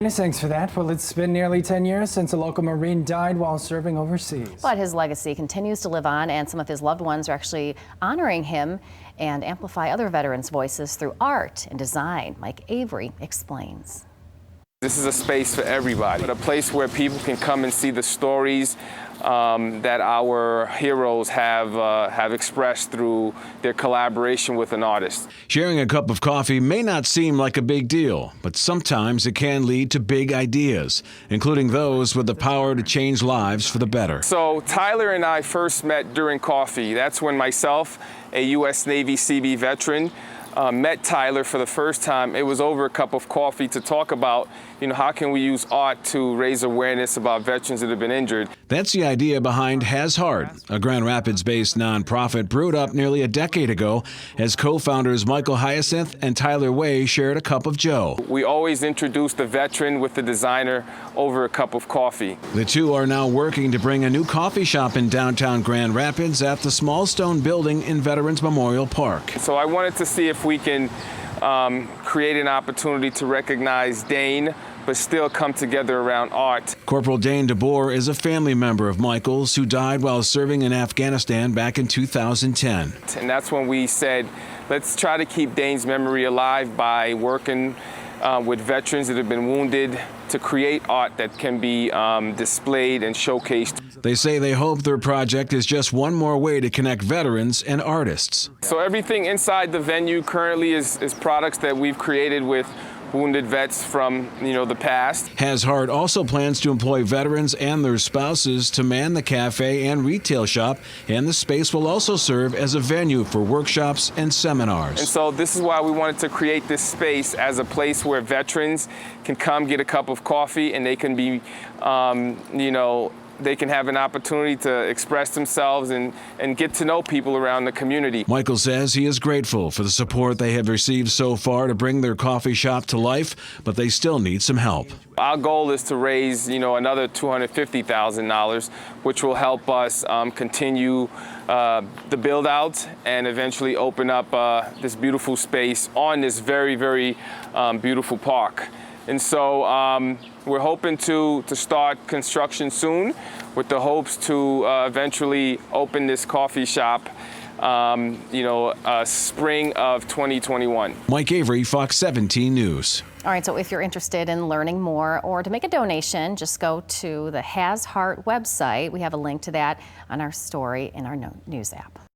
Thanks for that. Well, it's been nearly 10 years since a local Marine died while serving overseas. But his legacy continues to live on, and some of his loved ones are actually honoring him and amplify other veterans' voices through art and design. Mike Avery explains. This is a space for everybody, a place where people can come and see the stories that our heroes have expressed through their collaboration with an artist. Sharing a cup of coffee may not seem like a big deal, but sometimes it can lead to big ideas, including those with the power to change lives for the better. So Tyler and I first met during coffee. That's when myself, a U.S. Navy Seabee veteran, met Tyler for the first time. It was over a cup of coffee to talk about, how can we use art to raise awareness about veterans that have been injured. That's the idea behind Has Heart, a Grand Rapids-based nonprofit brewed up nearly a decade ago as co-founders Michael Hyacinth and Tyler Way shared a cup of joe. We always introduce the veteran with the designer over a cup of coffee. The two are now working to bring a new coffee shop in downtown Grand Rapids at the small stone building in Veterans Memorial Park. So I wanted to see if we can create an opportunity to recognize Dane, but still come together around art. Corporal Dane DeBoer is a family member of Michael's who died while serving in Afghanistan back in 2010. And that's when we said, let's try to keep Dane's memory alive by working with veterans that have been wounded to create art that can be displayed and showcased. They say they hope their project is just one more way to connect veterans and artists. So everything inside the venue currently is products that we've created with wounded vets from, the past. Has Heart also plans to employ veterans and their spouses to man the cafe and retail shop, and the space will also serve as a venue for workshops and seminars. And so this is why we wanted to create this space as a place where veterans can come get a cup of coffee and they can be, they can have an opportunity to express themselves and get to know people around the community. Michael says he is grateful for the support they have received so far to bring their coffee shop to life, but they still need some help. Our goal is to raise, another $250,000, which will help us continue the build out and eventually open up this beautiful space on this very, very beautiful park. And so we're hoping to start construction soon with the hopes to eventually open this coffee shop, spring of 2021. Mike Avery, Fox 17 News. All right, so if you're interested in learning more or to make a donation, just go to the Has Heart website. We have a link to that on our story in our news app.